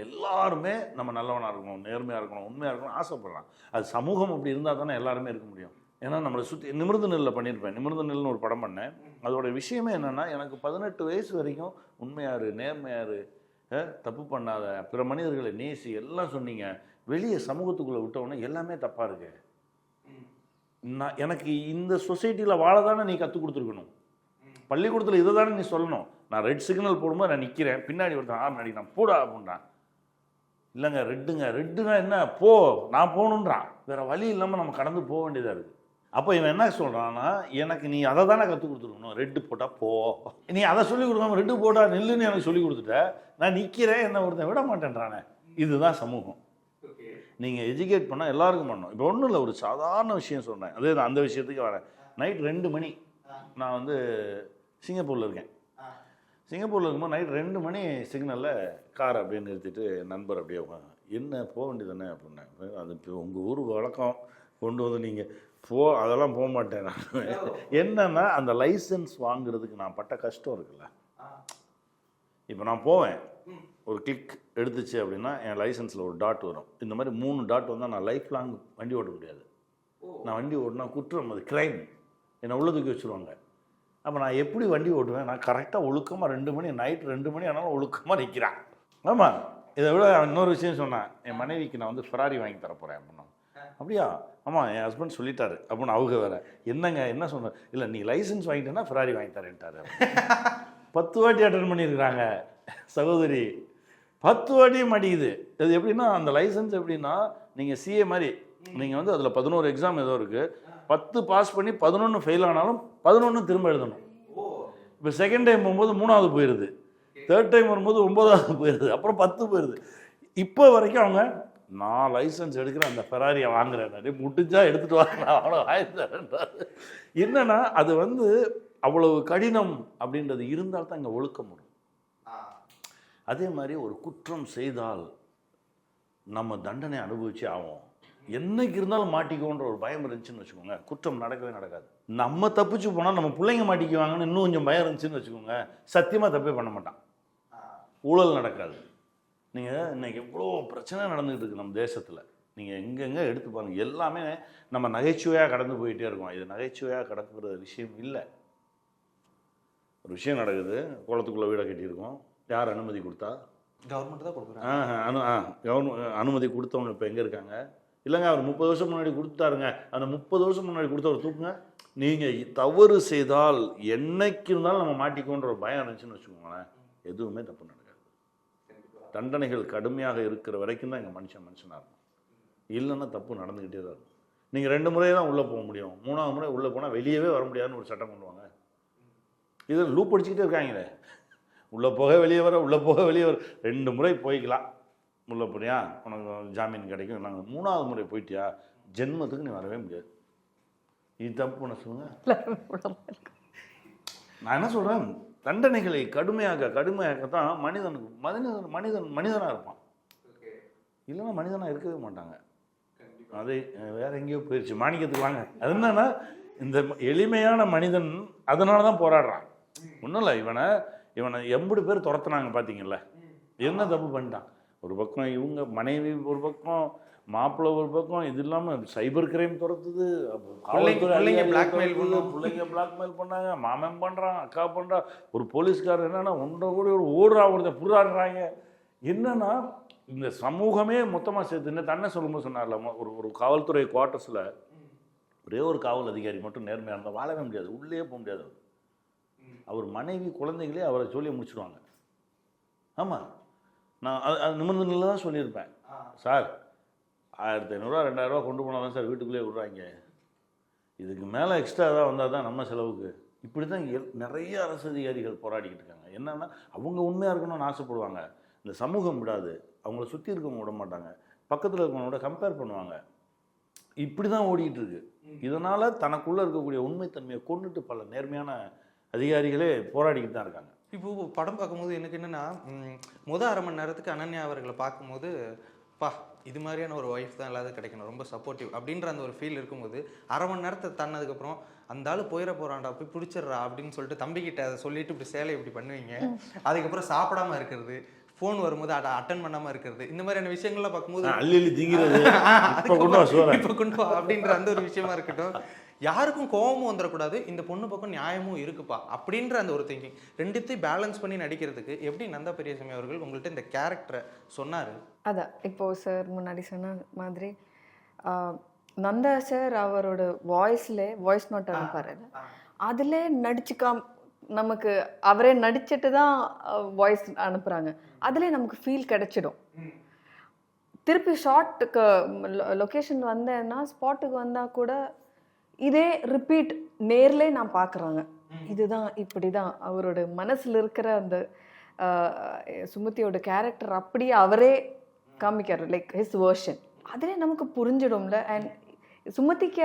எல்லாருமே நம்ம நல்லவனாக இருக்கணும், நேர்மையாக இருக்கணும், உண்மையாக இருக்கணும் ஆசைப்படலாம். அது சமூகம் அப்படி இருந்தால் தானே எல்லாருமே இருக்க முடியும். ஏன்னா நம்மளை சுற்றி நிமிர்ந்து நெல்லில் பண்ணியிருப்பேன், நிமிர்ந்து நெல்னு ஒரு படம் பண்ணேன். அதோட விஷயமே என்னென்னா, எனக்கு 18 வயசு வரைக்கும் உண்மையாரு, நேர்மையாரு, தப்பு பண்ணாத, பிற மனிதர்களை நேசி எல்லாம் சொன்னீங்க. வெளியே சமூகத்துக்குள்ளே விட்டவுடனே எல்லாமே தப்பாக இருக்கு. எனக்கு இந்த சொசைட்டியில் வாழ தானே நீ கற்றுக் கொடுத்துருக்கணும், பள்ளிக்கூடத்தில் இதை தானே நீ சொல்லணும். நான் ரெட் சிக்னல் போடும்போது நான் நிற்கிறேன், பின்னாடி ஒருத்தன் ஆம் நடிக்கிறான், போடா அப்படின்றான். இல்லைங்க ரெட்டுனா என்ன, போ, நான் போகணுன்றான். வேறு வழி இல்லாமல் நம்ம கடந்து போக வேண்டியதாக இருக்குது. அப்போ இவன் என்ன சொல்கிறான்னா, எனக்கு நீ அதை தானே கற்றுக் கொடுத்துருக்கணும், ரெட்டு போட்டால் போ, நீ அதை சொல்லிக் கொடுக்காம ரெட்டு போட்டால் நில்லுன்னு எனக்கு சொல்லிக் கொடுத்துட்ட, நான் நிற்கிறேன், என்ன ஒருத்தன் விட மாட்டேன்றானே. இதுதான் சமூகம். நீங்கள் எஜுகேட் பண்ணால் எல்லாருக்கும் பண்ணணும். இப்போ ஒன்றும் இல்லை, ஒரு சாதாரண விஷயம் சொல்கிறேன், அதே அந்த விஷயத்துக்கு வரேன். நைட் 2 மணி நான் வந்து சிங்கப்பூரில் இருக்கேன். சிங்கப்பூரில் இருக்கும்போது நைட் 2 மணி சிக்னலில் கார் அப்படியே நிறுத்திட்டு நண்பர் அப்படியே என்ன போக வேண்டியதானே அப்படின்னேன். அது இப்போ உங்கள் ஊர் வழக்கம் கொண்டு வந்து நீங்கள் அதெல்லாம் போக மாட்டேன் நான். என்னன்னா அந்த லைசன்ஸ் வாங்குறதுக்கு நான் பட்ட கஷ்டம் இருக்குல்ல. இப்போ நான் போவேன், ஒரு கிளிக் எடுத்துச்சு அப்படின்னா என் லைசன்ஸில் ஒரு டாட் வரும். இந்த மாதிரி 3 டாட் வந்தால் நான் லைஃப் லாங் வண்டி ஓட்ட முடியாது. நான் வண்டி ஓட்டினா குற்றம், அது கிரைம், என்னை உள்ள தூக்கி வச்சுருவாங்க. அப்போ நான் எப்படி வண்டி ஓட்டுவேன்? நான் கரெக்டாக ஒழுக்கமாக 2 மணி நைட் 2 மணி ஆனாலும் ஒழுக்கமாக நிற்கிறேன். ஆமாம், இதை விட இன்னொரு விஷயம் சொன்னேன், என் மனைவிக்கு நான் வந்து ஃபெராரி வாங்கி தரப்போகிறேன் அப்படின்னா. அப்படியா? ஆமாம், என் ஹஸ்பண்ட் சொல்லிட்டாரு அப்படின்னு. அவங்க வேறு என்னங்க என்ன சொன்னேன், இல்லை நீ லைசன்ஸ் வாங்கிட்டேன்னா ஃபெராரி வாங்கி தரேன்ட்டாரு. 10 வாட்டி அட்டன் பண்ணியிருக்கிறாங்க சகோதரி, 10 வாட்டியும் மாட்டிக்குது. அது எப்படின்னா, அந்த லைசன்ஸ் எப்படின்னா, நீங்கள் சிஏ மாதிரி நீங்கள் வந்து அதில் 11 எக்ஸாம் ஏதோ இருக்குது, 10 பாஸ் பண்ணி 11 ஃபெயில் ஆனாலும் 11 திரும்ப எழுதணும். இப்போ செகண்ட் டைம் போகும்போது 3வது போயிடுது, தேர்ட் டைம் வரும்போது 9வது போயிடுது, அப்புறம் 10 போயிடுது. இப்போ வரைக்கும் அவங்க நான் லைசன்ஸ் எடுக்கிறேன், அந்த ஃபெராரியை வாங்குறேன், முடிஞ்சா எடுத்துகிட்டு வாங்க, நான் அவ்வளோ ஆயிடுறேன்றாரு. என்னன்னா அது வந்து அவ்வளவு கடினம் அப்படின்றது இருந்தால்தான் இங்கே ஒழுக்கம் வரும். அதே மாதிரி ஒரு குற்றம் செய்தால் நம்ம தண்டனை அனுபவிச்சு ஆகும். என்னைக்கு இருந்தாலும் மாட்டிக்கோன்ற ஒரு பயம் இருந்துச்சுன்னு வச்சுக்கோங்க, குற்றம் நடக்கவே நடக்காது. நம்ம தப்பிச்சு போனால் நம்ம பிள்ளைங்க மாட்டிக்குவாங்கன்னு இன்னும் கொஞ்சம் பயம் இருந்துச்சுன்னு வச்சுக்கோங்க, சத்தியமாக தப்பே பண்ண மாட்டான், ஊழல் நடக்காது. நீங்கள் இன்னைக்கு எவ்வளோ பிரச்சனை நடந்துகிட்டு இருக்குது நம்ம தேசத்தில், நீங்கள் எங்கெங்கே எடுத்து பாருங்கள், எல்லாமே நம்ம நகைச்சுவையாக கடந்து போயிட்டே இருக்கோம். இது நகைச்சுவையாக கடக்கிற விஷயம் இல்லை. ஒரு விஷயம் நடக்குது, குளத்துக்குள்ளே வீடை கட்டியிருக்கோம், யார் அனுமதி கொடுத்தா? கவர்மெண்ட் தான் கொடுக்குறாங்க. அனுமதி கொடுத்தவங்க இப்போ எங்கே இருக்காங்க? இல்லைங்க அவர் 30 வருஷம் முன்னாடி கொடுத்தாருங்க, அந்த 30 வருஷம் முன்னாடி கொடுத்தவர் தூக்குங்க. நீங்கள் தவறு செய்தால் என்னைக்கு இருந்தாலும் நம்ம மாட்டிக்கோன்ற ஒரு பயம் இருந்துச்சுன்னு வச்சுக்கோங்களேன், எதுவுமே தப்பு நடக்காது. தண்டனைகள் கடுமையாக இருக்கிற வரைக்கும் தான் எங்கள் மனுஷனாக இருக்கும். இல்லைன்னா தப்பு நடந்துக்கிட்டே தான் இருக்கும். நீங்கள் 2 முறை தான் உள்ளே போக முடியும், 3ஆவது முறை உள்ளே போனால் வெளியவே வர முடியாதுன்னு ஒரு சட்டம் கொண்டு வாங்க. இது லூப் அடிச்சுக்கிட்டே இருக்காங்களே, உள்ளே போக வெளியே வர, உள்ளே போக வெளியே வர. 2 முறை போய்க்கலாம், உள்ளே போறியா உனக்கு ஜாமீன் கிடைக்கும். நாங்கள் 3ஆவது முறை போயிட்டியா ஜென்மத்துக்கு நீ வரவே முடியாது. இது தப்பு பண்ண சொல்லுங்க. நான் என்ன சொல்கிறேன், தண்டனைகளை கடுமையாக்கத்தான் மனிதனாக இருப்பான். இல்லைன்னா மனிதனாக இருக்கவே மாட்டாங்க. அது வேற எங்கேயோ போயிடுச்சு. மாணிக்கத்துக்கு வாங்க. அது என்னன்னா, இந்த எளிமையான மனிதன் அதனால தான் போராடுறான். ஒன்றும் இல்லை, இவனை 80 பேர் துரத்துனாங்க பார்த்தீங்கல்ல, என்ன தப்பு பண்ணிட்டான்? ஒரு பக்கம் இவங்க மனைவி, ஒரு பக்கம் மாப்பிள்ளை, ஒரு பக்கம் இது இல்லாமல் சைபர் கிரைம் துரத்துது, பிள்ளைங்க பிளாக்மெயில் பண்ணாங்க, மாமன் பண்ணுறான், அக்கா பண்ணுறா, ஒரு போலீஸ்காரர் என்னன்னா ஒன்றை கூட ஒரு ஒருத்தர் புறாடுறாங்க. என்னன்னா இந்த சமூகமே மொத்தமாக சேர்த்து தன்னை சொல்லும்போது சொன்னார்ல, ஒரு காவல்துறை குவார்ட்டர்ஸில் ஒரே ஒரு காவல் அதிகாரி மட்டும் நேர்மையாக இருந்தால் வாழவே முடியாது, உள்ளே போக முடியாது. அவர் மனைவி குழந்தைகளே அவரை சொல்லி முடிச்சுடுவாங்க. ஆமாம், நான் அது நிமிர்ந்து நிலை தான் சொல்லியிருப்பேன், சார் 1500 2000 கொண்டு போனால் தான் சார் வீட்டுக்குள்ளேயே விடுறாங்க, இதுக்கு மேலே எக்ஸ்ட்ரா தான் வந்தால் தான் நம்ம செலவுக்கு. இப்படி தான் நிறைய அரசு அதிகாரிகள் போராடிக்கிட்டு இருக்காங்க. என்னன்னா அவங்க உண்மையாக இருக்கணும்னு ஆசைப்படுவாங்க, இந்த சமூகம் விடாது, அவங்கள சுற்றி இருக்கவங்க விட மாட்டாங்க, பக்கத்தில் இருக்கவங்களோட கம்பேர் பண்ணுவாங்க. இப்படி தான் ஓடிக்கிட்டு இருக்கு. இதனால் தனக்குள்ளே இருக்கக்கூடிய உண்மைத்தன்மையை கொண்டுட்டு பல நேர்மையான அதிகாரிகளே போராடிக்கிட்டு தான் இருக்காங்க. இப்போ படம் பார்க்கும்போது எனக்கு என்னென்னா, முதல் 1/2 மணி நேரத்துக்கு அனன்யா அவர்களை பார்க்கும்போது, இது மாதிரியான ஒரு ஒய்ஃப் தான் எல்லாரும் கிடைக்கணும், ரொம்ப சப்போர்ட்டிவ் அப்படின்ற அந்த ஒரு ஃபீல் இருக்கும்போது, 1/2 மணி நேரத்தை தானதுக்கப்புறம் அந்த ஆள் போயிட போகிறான்டா, போய் பிடிச்சிட்றா அப்படின்னு சொல்லிட்டு தம்பிக்கிட்ட அதை சொல்லிட்டு இப்படி சேலை இப்படி பண்ணுவீங்க, அதுக்கப்புறம் சாப்பிடாம இருக்கிறது, ஃபோன் வரும்போது அட்டன் பண்ணாமல் இருக்கிறது, இந்த மாதிரியான விஷயங்கள்லாம் பார்க்கும்போது அள்ளி திங்கிறது இப்போ கொண்டு வா அப்படின்ற அந்த ஒரு விஷயமா இருக்கட்டும். யாருக்கும் கோபமும் வந்துடக்கூடாது, இந்த பொண்ணு பக்கம் நியாயமும் இருக்குப்பா அப்படின்ற அந்த ஒரு திங்கிங், ரெண்டுத்தையும் பேலன்ஸ் பண்ணி நடிக்கிறதுக்கு எப்படி நந்தா பெரியசாமி அவர்கள் உங்கள்கிட்ட இந்த கேரக்டரை சொன்னார்? அதான் இப்போ சார் முன்னாடி சொன்ன மாதிரி நந்தா சார் அவரோட வாய்ஸ் நோட் அனுப்பாரு, அதிலே நமக்கு அவரே நடிச்சுட்டு தான் வாய்ஸ் அனுப்புகிறாங்க, அதிலே நமக்கு ஃபீல் கிடைச்சிடும். திருப்பி ஷார்ட்டுக்கு லொக்கேஷன் வந்தேன்னா ஸ்பாட்டுக்கு வந்தால் கூட இதே ரிப்பீட் நேர்லே நான் பார்க்குறாங்க, இதுதான் இப்படி தான் அவரோட மனசில் இருக்கிற அந்த சுமதியோட கேரக்டர் அப்படியே அவரே காமிக்கார், லைக் ஹிஸ் வேர்ஷன், அதிலே நமக்கு புரிஞ்சிடும்ல. அண்ட் சுமதிக்கு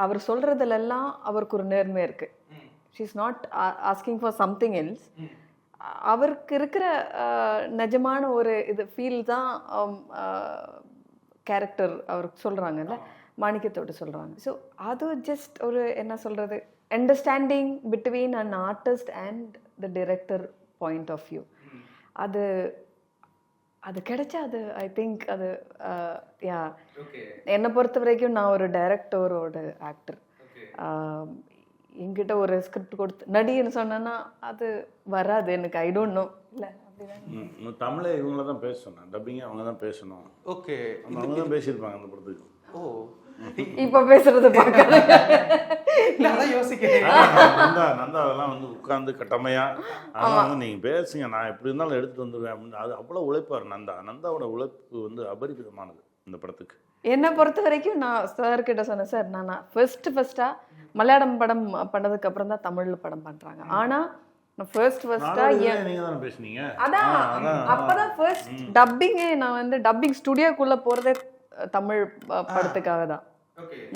அவர் சொல்கிறதுலெல்லாம் அவருக்கு ஒரு நேர்மை இருக்குது. She is not asking for something else. அவருக்கு இருக்கிற நிஜமான ஒரு இது ஃபீல் தான் கேரக்டர் அவருக்கு சொல்கிறாங்கல்ல, மாணிக்கத்தோடு சொல்கிறாங்க. ஸோ அது ஜஸ்ட் ஒரு என்ன சொல்கிறது, understanding between an artist and the director point of view. அது கிடைச்சா அது ஐ திங்க் அது என்னை பொறுத்த வரைக்கும் நான் ஒரு டைரக்டரோட ஆக்டர், என்கிட்ட ஒரு ஸ்கிரிப்ட் கொடுத்து நடின்னு சொன்னேன்னா அது வராது எனக்கு. I don't know. இல்லை அப்படிதான் தமிழை இவங்கள தான் பேச சொன்னேன், டப்பிங்க அவங்க தான் பேசணும். ஓகே, அவங்க தான் பேசியிருப்பாங்க அந்த படத்துக்கு. ஓ, இப்போ பேசுறது நந்தா அதெல்லாம் வந்து உட்காந்து கட்டமையா அதெல்லாம் வந்து நீங்க பேசுங்க, நான் எப்படி இருந்தாலும் எடுத்துட்டு வந்துடுவேன் அப்படின்னு. அது அவ்வளோ உழைப்பார் நந்தாவோட உழைப்பு வந்து அபரிமிதமானது இந்த படத்துக்கு. என்னை பொறுத்த வரைக்கும் நான் சார் கிட்ட சொன்னேன், சார் நான் ஃபர்ஸ்டா மலையாளம் படம் பண்ணதுக்கு அப்புறம் தான் தமிழ்ல படம் பண்றாங்க, ஆனா நான் ஃபர்ஸ்டா நீங்க தான் பேசுனீங்க. அதான் அப்பதான் ஃபர்ஸ்ட் டப்பிங்கே நான் வந்து டப்பிங் ஸ்டுடியோக்குள்ள போறதே தமிழ் படத்துக்காக தான்,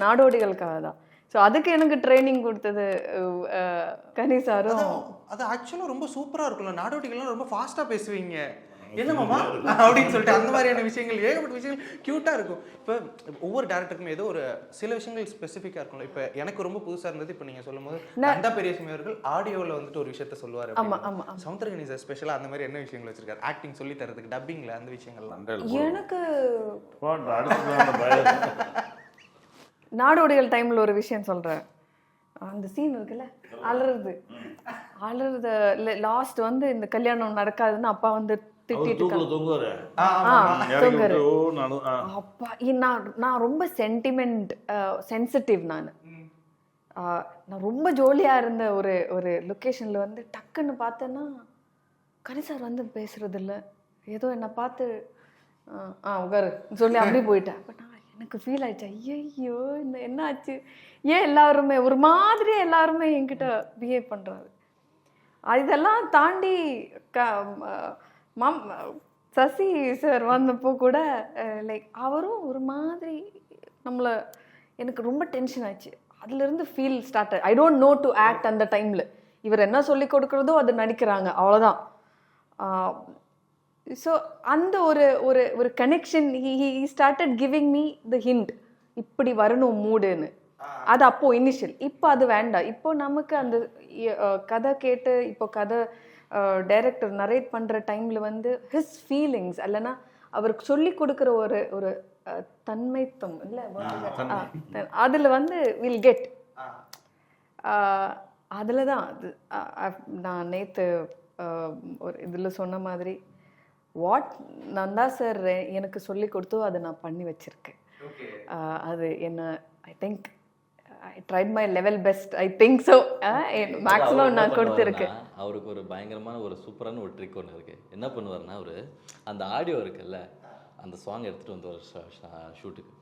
நாடோடிகளுக்காக தான். ஸோ அதுக்கு எனக்கு ட்ரைனிங் கொடுத்தது கனி சாரும். அது ஆக்சுவலாக ரொம்ப சூப்பராக இருக்கும்ல, நாடோடிகள்லாம் ரொம்ப ஃபாஸ்ட்டாக பேசுவீங்க, என்னமாமா அப்படின்னு சொல்லிட்டு அந்த மாதிரியான விஷயங்கள் ஏகப்பட்ட விஷயங்கள் க்யூட்டாக இருக்கும். இப்போ ஒவ்வொரு டேரக்டருக்குமே ஏதோ ஒரு சில விஷயங்கள் ஸ்பெசிஃபிக்காக இருக்கும்ல. இப்போ எனக்கு ரொம்ப புதுசாக இருந்தது, இப்போ நீங்கள் சொல்லும் போது நந்தா பெரியசாமி அவர்கள் ஆடியோவில் வந்துட்டு ஒரு விஷயத்த சொல்லுவார். சமுத்திரகனி சார் ஸ்பெஷலாக அந்த மாதிரி என்ன விஷயங்கள் வச்சிருக்காரு ஆக்டிங் சொல்லி தரதுக்கு, டப்பிங்கில் அந்த விஷயங்கள்லாம்? எனக்கு நாடோடிகள் டைமில் ஒரு விஷயம் சொல்கிறேன், அந்த சீன் இருக்குல்ல அலறுது, அழுறது லாஸ்ட் வந்து இந்த கல்யாணம் நடக்காதுன்னு அப்பா வந்து திட்டிட்டு தூக்குல இருக்காங்க. தொங்குவாரு இறக்கி தூங்குறாரு. விட்டு, ஓ, அப்பா நான் ரொம்ப சென்சிட்டிவ் நான் ரொம்ப ஜோலியா இருந்த ஒரு ஒரு லொக்கேஷன்ல வந்து டக்குன்னு பார்த்தேன்னா கனி சார் வந்து பேசுறது இல்ல, ஏதோ என்னை பார்த்து உட்காரு சொல்லி அப்படி போயிட்டேன். பட் எனக்கு ஃபீல் ஆயிடுச்சு, ஐயோ இந்த என்ன ஆச்சு, ஏன் எல்லாருமே ஒரு மாதிரி எல்லாருமே என்கிட்ட பிஹேவ் பண்றாரு. இதெல்லாம் தாண்டி சசி சார் வந்தப்போ கூட லைக் அவரும் ஒரு மாதிரி நம்மளை, எனக்கு ரொம்ப டென்ஷன் ஆச்சு. அதுலேருந்து feel start. I don't know to act அந்த டைமில். இவர் என்ன சொல்லி கொடுக்குறதோ அது நடிக்கிறாங்க, அவ்வளோதான். ஸோ அந்த ஒரு ஒரு ஒரு connection he started giving me the hint, இப்படி வரணும் மூடுன்னு. அது அப்போ இனிஷியல். இப்போ அது வேண்டாம். இப்போ நமக்கு அந்த கதை கேட்டு இப்போ கதை டைரக்டர் நரேட் பண்ணுற டைமில் வந்து ஹிஸ் ஃபீலிங்ஸ் இல்லைன்னா அவருக்கு சொல்லி கொடுக்குற ஒரு ஒரு தன்மைத்தம் இல்லை, அதில் வந்து வில் கெட். அதில் தான் அது நான் நேற்று ஒரு இதில் சொன்ன மாதிரி வாட் நந்தா சார் எனக்கு சொல்லி கொடுத்தோ அதை நான் பண்ணி வச்சுருக்கேன். அது என்ன I think I tried my level best, I think so. Maximum நான் கொடுத்துருக்கேன். அவருக்கு ஒரு பயங்கரமான ஒரு சூப்பரான ஒரு ட்ரிக் ஒன்று இருக்குது. என்ன பண்ணுவார்னா, அவர் அந்த ஆடியோ இருக்குல்ல, அந்த சாங் எடுத்துகிட்டு வந்து ஒரு ஷூட்டுக்கு,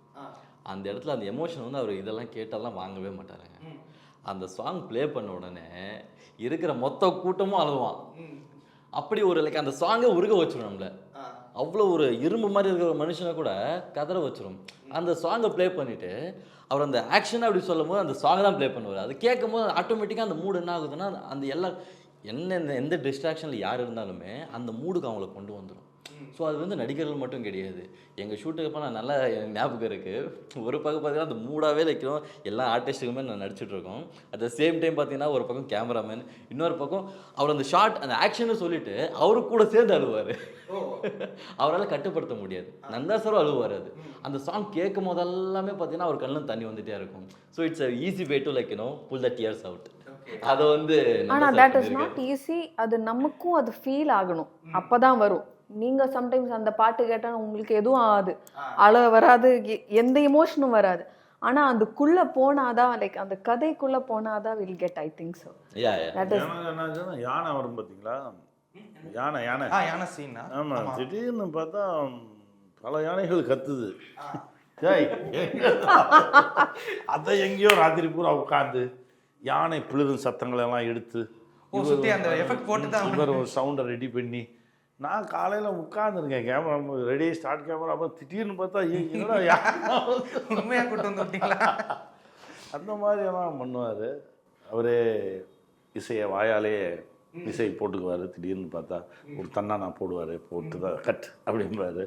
அந்த இடத்துல அந்த எமோஷன் வந்து அவர் இதெல்லாம் கேட்டாலாம் வாங்கவே மாட்டாருங்க. அந்த சாங் ப்ளே பண்ண உடனே இருக்கிற மொத்த கூட்டமும் அழுவான். அப்படி ஒரு லைக் அந்த சாங்கை உருக வச்சிடும் நம்மள. அவ்வளோ ஒரு இரும்பு மாதிரி இருக்கிற ஒரு மனுஷனை கூட கதற வச்சிடும். அந்த சாங்கை ப்ளே பண்ணிவிட்டு அவர் அந்த ஆக்ஷனை அப்படி சொல்லும் போது அந்த சாங்கை தான் ப்ளே பண்ணுவார். அது கேட்கும் போது ஆட்டோமேட்டிக்காக அந்த மூடு என்ன ஆகுதுன்னா, அந்த எல்லா எந்த டிஸ்ட்ராக்ஷனில் யார் இருந்தாலுமே அந்த மூடுக்கு அவங்கள கொண்டு வந்துடும். ஸோ அது வந்து நடிகர்கள் மட்டும் கிடையாது. எங்கள் ஷூட்டுக்கப்போ நான் நல்லா எனக்கு ஞாபகம் இருக்குது. ஒரு பக்கம் பார்த்தீங்கன்னா அந்த மூடாகவே வைக்கிறோம், எல்லா ஆர்டிஸ்ட்டுக்குமே நான் நடிச்சிட்ருக்கோம். அட் த சேம் டைம் பார்த்தீங்கன்னா ஒரு பக்கம் கேமராமேன், இன்னொரு பக்கம் அவர் அந்த ஷார்ட் அந்த ஆக்ஷன்னு சொல்லிட்டு அவரு கூட சேர்ந்து அழுவார். அவரால் கட்டுப்படுத்த முடியாது. நந்தா சாரும் அழுவார். அது அந்த சாங் கேட்கும் போதெல்லாமே பார்த்தீங்கன்னா அவர் கண்ணில் தண்ணி வந்துகிட்டே இருக்கும். So it's a easy way to like pull the tears out. அதை வந்து ஆனால் தட் இஸ் நாட் ஈஸி. அது நமக்கும் அது ஃபீல் ஆகணும், அப்போ தான் வரும். நீங்கள் சம்டைம்ஸ் அந்த பாட்டு கேட்டால் உங்களுக்கு எதுவும் ஆகாது, அழ வராது, எந்த எமோஷனும் வராது. ஆனால் அதுக்குள்ளே போனாதான், லைக் அந்த கதைக்குள்ளே போனாதான் will get, I think so. யானை வரும் பார்த்தீங்களா, யானை யானை சீனா. ஆமாம், திடீர்னு பார்த்தா பல யானைகள் கத்துது. அதை எங்கேயோ ராத்திரி பூரா உட்காந்து யானை பிளிரும் சத்தங்களை எல்லாம் எடுத்து அந்த எஃபெக்ட் போட்டு தான் இவர் ஒரு சவுண்டை ரெடி பண்ணி, நான் காலையில் உட்காந்துருக்கேன் கேமரா ரெடி ஸ்டார்ட் கேமரா, அப்புறம் திடீர்னு பார்த்தா என்னடா உண்மையாக கூட்டு வந்து விட்டீங்களா, அந்த மாதிரியெல்லாம் பண்ணுவார். அவரே இசையை வாயாலே இசை போட்டுக்குவார். திடீர்னு பார்த்தா ஒரு தன்னானா போடுவார், போட்டு தான் கட் அப்படின்பார்.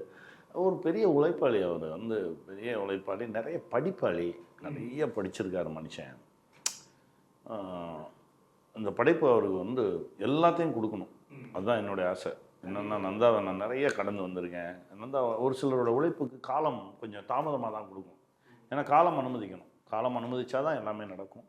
ஒரு பெரிய உழைப்பாளி. அவர் வந்து பெரிய உழைப்பாளி, நிறைய படிப்பாளி, நிறைய படிச்சிருக்காரு மனுஷன். அந்த படைப்பு அவருக்கு வந்து எல்லாத்தையும் கொடுக்கணும், அதுதான் என்னுடைய ஆசை. என்னென்னா நந்தாவை நான் நிறைய கடந்து வந்திருக்கேன். நந்தா ஒரு சிலரோட உழைப்புக்கு காலம் கொஞ்சம் தாமதமாக தான் கொடுக்கும். ஏன்னா காலம் அனுமதிக்கணும், காலம் அனுமதிச்சா தான் எல்லாமே நடக்கும்.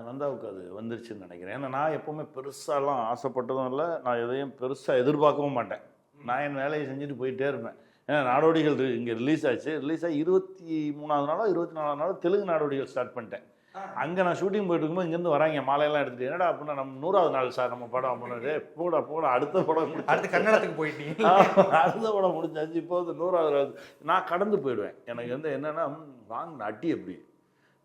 நந்தாவுக்கு அது வந்துருச்சுன்னு நினைக்கிறேன். ஏன்னா நான் எப்போவுமே பெருசாலாம் ஆசைப்பட்டதும் இல்லை, நான் எதையும் பெருசாக எதிர்பார்க்கவும் மாட்டேன். நான் என் வேலையை செஞ்சுட்டு போயிட்டே இருப்பேன். ஏன்னா நாடோடிகள் இங்கே ரிலீஸ் ஆச்சு. ரிலீஸ் ஆகி 23ஆவது நாளோ 24ஆவது நாளோ தெலுங்கு நாடோடிகள் ஸ்டார்ட் பண்ணிட்டேன். அங்கே நான் ஷூட்டிங் போயிட்டு இருக்கும்போது இங்கேருந்து வராங்க மாலையெல்லாம் எடுத்துகிட்டு, என்னடா அப்படின்னா நம்ம 100ஆவது நாள் சார் நம்ம படம் அப்படின்னாரு. போட அடுத்த படம் அடுத்து கன்னடத்துக்கு போயிட்டீங்க, அடுத்த படம் முடிஞ்சாச்சு. இப்போ வந்து 100ஆவது நாள் நான் கடந்து போயிடுவேன். எனக்கு வந்து என்னென்னா வாங்கின அட்டி எப்படி,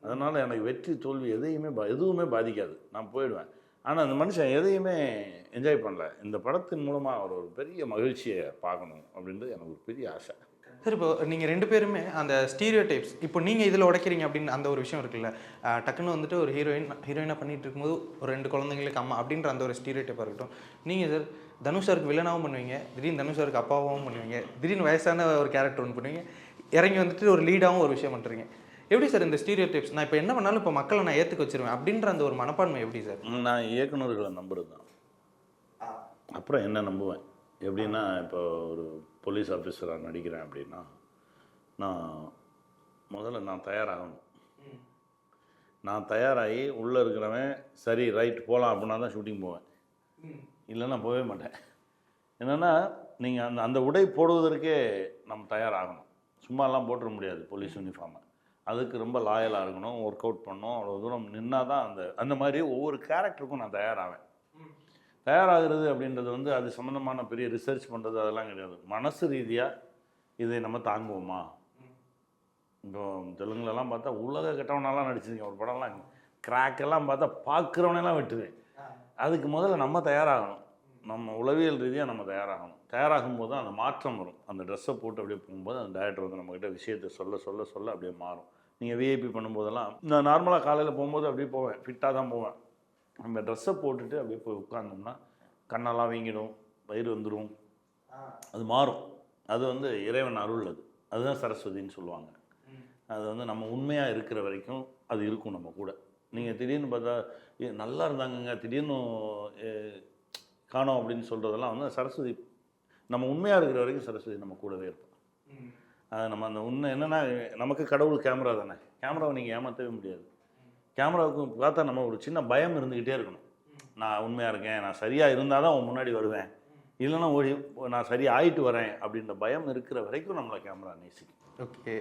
அதனால் எனக்கு வெற்றி தோல்வி எதுவுமே பாதிக்காது, நான் போயிடுவேன். ஆனால் அந்த மனுஷன் எதையுமே என்ஜாய் பண்ணல. இந்த படத்தின் மூலமாக அவர் ஒரு பெரிய மகிழ்ச்சியை பார்க்கணும் அப்படின்றது எனக்கு ஒரு பெரிய ஆசை. சார், இப்போ நீங்கள் 2 பேருமே அந்த ஸ்டீரியோ டைப்ஸ், இப்போ நீங்கள் இதில் உடைக்கிறீங்க அப்படின்னு அந்த ஒரு விஷயம் இருக்குல்ல, டக்குன்னு வந்துட்டு ஒரு ஹீரோயினாக பண்ணிகிட்டு இருக்கும்போது ஒரு 2 குழந்தைங்களுக்கு அம்மா அப்படின்ற அந்த ஒரு ஸ்டீரியோ டைப்பாக இருக்கட்டும். நீங்கள் சார் தனுஷ் சாருக்கு வில்லனாகவும் பண்ணுவீங்க, திடீர்னு தனுஷ் சாருக்கு அப்பாவும் பண்ணுவீங்க, திடீர்னு வயசான ஒரு கேரக்டர் ஒன்று பண்ணுவீங்க, இறங்கி வந்துட்டு ஒரு லீடாகவும் ஒரு விஷயம் பண்ணுறீங்க. எப்படி சார் இந்த ஸ்டீரியோ டைப்ஸ், நான் இப்போ என்ன பண்ணாலும் இப்போ மக்களை நான் ஏற்றுக்க வச்சிருவேன் அப்படின்ற அந்த ஒரு மனப்பான்மை எப்படி சார்? நான் இயக்குநர்களை நம்புறது தான், அப்புறம் என்ன நம்புவேன். எப்படின்னா இப்போ ஒரு போலீஸ் ஆஃபீஸராக நடிக்கிறேன் அப்படின்னா நான் முதல்ல நான் தயாராகணும். நான் தயாராகி உள்ளே இருக்கிறவன் சரி ரைட் போகலாம் அப்படின்னா தான் ஷூட்டிங் போவேன், இல்லைன்னா போகவே மாட்டேன். என்னென்னா நீங்கள் அந்த உடை போடுவதற்கே நம்ம தயாராகணும். சும்மாலாம் போட்டுற முடியாது போலீஸ் யூனிஃபார்மை. அதுக்கு ரொம்ப லாயலாக இருக்கணும், ஒர்க் அவுட் பண்ணணும், அவ்வளோ தூரம் நின்னா தான் அந்த மாதிரி ஒவ்வொரு கேரக்டருக்கும் நான் தயாராவேன். தயாராகிறது அப்படின்றது வந்து அது சம்மந்தமான பெரிய ரிசர்ச் பண்ணுறது அதெல்லாம் கிடையாது. மனசு ரீதியாக இதை நம்ம தாங்குவோமா? இப்போ தெலுங்குலலாம் பார்த்தா உலக கெட்டவனெல்லாம் நடிச்சிருக்கேன். ஒரு படம்லாம் கிராக்கெல்லாம் பார்த்தா பார்க்குறவனெல்லாம் வெட்டுவேன். அதுக்கு முதல்ல நம்ம தயாராகணும், நம்ம உளவியல் ரீதியாக நம்ம தயாராகணும். தயாராகும் போது தான் அந்த மாற்றம் வரும். அந்த ட்ரெஸ்ஸை போட்டு அப்படியே போகும்போது அந்த டேரக்டர் வந்து நம்மக்கிட்ட விஷயத்தை சொல்ல சொல்ல சொல்ல அப்படியே மாறும். நீங்கள் விஐபி பண்ணும்போதெல்லாம் நான் நார்மலாக காலையில் போகும்போது அப்படியே போவேன், ஃபிட்டாக தான் போவேன். நம்ம ட்ரெஸ்ஸை போட்டுட்டு அப்படியே போய் உட்கார்ந்தோம்னா கண்ணெல்லாம் வீங்கிடும், வயிறு வந்துடும், அது மாறும். அது வந்து இறைவன் அருள். அதுதான் சரஸ்வதின்னு சொல்லுவாங்க. அது வந்து நம்ம உண்மையாக இருக்கிற வரைக்கும் அது இருக்கும் நம்ம கூட. நீங்கள் திடீர்னு பார்த்தா நல்லா இருந்தாங்கங்க திடீர்னு காணோம் அப்படின்னு சொல்கிறதெல்லாம் வந்து சரஸ்வதி. நம்ம உண்மையாக இருக்கிற வரைக்கும் சரஸ்வதி நம்ம கூடவே இருப்போம். அது நம்ம அந்த உண்மை என்னென்னா, நமக்கு கடவுள் கேமரா தானே, கேமராவை நீங்கள் ஏமாற்றவே முடியாது. கேமராவுக்கு பார்த்தா நம்ம ஒரு சின்ன பயம் இருந்துக்கிட்டே இருக்கணும். நான் உண்மையாக இருக்கேன், நான் சரியாக இருந்தால் தான் அவன் முன்னாடி வருவேன், இல்லைன்னா நான் சரியாக ஆகிட்டு வரேன் அப்படின்ற பயம் இருக்கிற வரைக்கும் நம்மளை கேமரா நேசிக்கும். ஓகே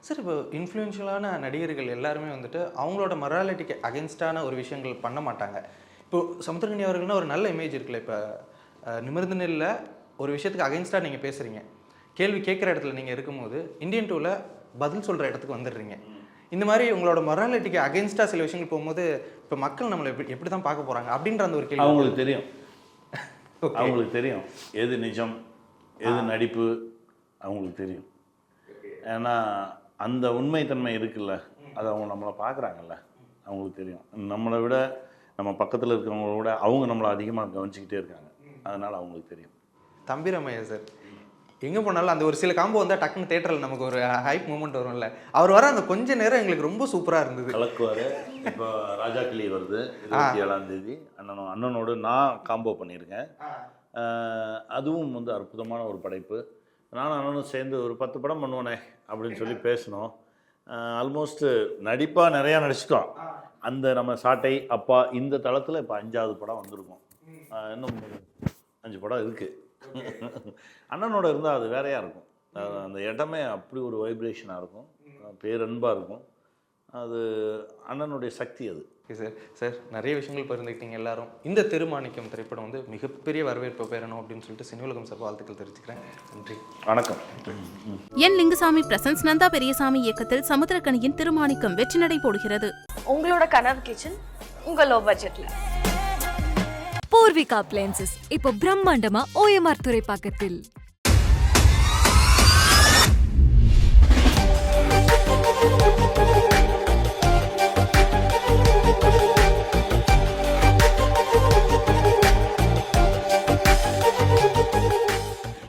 சார், இப்போ இன்ஃப்ளூயன்ஷியலான நடிகர்கள் எல்லாருமே வந்துட்டு அவங்களோட மொராலிட்டிக்கு அகென்ஸ்டான ஒரு விஷயங்கள் பண்ண மாட்டாங்க. இப்போது சமுத்திரக்கனி அவர்கள்னா ஒரு நல்ல இமேஜ் இருக்குல்ல. இப்போ நிமிர்ந்து நில்ல ஒரு விஷயத்துக்கு அகென்ஸ்டாக நீங்கள் பேசுகிறீங்க, கேள்வி கேட்குற இடத்துல நீங்கள் இருக்கும்போது இந்தியன் 2ல் பதில் சொல்கிற இடத்துக்கு வந்துடுறீங்க. இந்த மாதிரி உங்களோட மொராலிட்டிக்கு அகென்ஸ்டாக சில விஷயங்கள் போகும்போது இப்போ மக்கள் நம்மளை எப்படி தான் பார்க்க போகிறாங்க அப்படின்ற அந்த ஒரு கேள்வி அவங்களுக்கு தெரியும். அவங்களுக்கு தெரியும் எது நிஜம் எது நடிப்பு, அவங்களுக்கு தெரியும். ஏன்னா அந்த உண்மைத்தன்மை இருக்குல்ல, அது அவங்க நம்மளை பார்க்குறாங்கல்ல, அவங்களுக்கு தெரியும். நம்மளை விட நம்ம பக்கத்தில் இருக்கிறவங்கள விட அவங்க நம்மளை அதிகமாக கவனிச்சிக்கிட்டே இருக்காங்க, அதனால் அவங்களுக்கு தெரியும். தம்பிராமையா சார் எங்கே போனாலும் அந்த ஒரு சில காம்போ வந்தால் டக்குன்னு தேட்டரில் நமக்கு ஒரு ஹைப் மூமெண்ட் வரும்ல, அவர் வர அந்த கொஞ்ச நேரம் எங்களுக்கு ரொம்ப சூப்பராக இருந்தது. கலக்குவார். இப்போ ராஜா கிளி வருது 27ஆம் தேதி, அண்ணனோடு நான் காம்போ பண்ணியிருக்கேன். அதுவும் வந்து அற்புதமான ஒரு படைப்பு. நானும் அண்ணனும் சேர்ந்து ஒரு 10 படம் பண்ணுவோனே அப்படின்னு சொல்லி பேசினோம். ஆல்மோஸ்ட் நடிப்பாக நிறையா நடிச்சிட்டோம். அந்த நம்ம சாட்டை அப்பா இந்த தளத்தில் இப்போ 5வது படம் வந்திருக்கோம். இன்னும் 5 படம் இருக்குது. அண்ணனோட இருந்தால் அது வேறையாக இருக்கும். அந்த இடமே அப்படி ஒரு வைப்ரேஷனாக இருக்கும், பேரன்பாக இருக்கும். அது அண்ணனுடைய சக்தி அது. Okay sir. சார் நிறைய விஷயங்கள் பகிர்ந்துக்கிட்டீங்க எல்லாரும். இந்த திருமாணிக்கம் திரைப்படம் வந்து மிகப்பெரிய வரவேற்பை பெறணும் அப்படின்னு சொல்லிட்டு சினிஉலகம் சார் வாழ்த்துக்கள் தெரிவிச்சுக்கிறேன். நன்றி, வணக்கம். என் லிங்குசாமி பிரசன்ஸ் நந்தா பெரியசாமி இயக்கத்தில் சமுத்திரக்கனியின் திருமாணிக்கம் வெற்றி நடை போடுகிறது. உங்களோட கனவு கிச்சன் உங்க லோ பட்ஜெட்ல. பூர்விகா அப்ளையன்சஸ் இப்போ பிரம்மாண்டமா OMR துறைப்பாக்கத்தில்.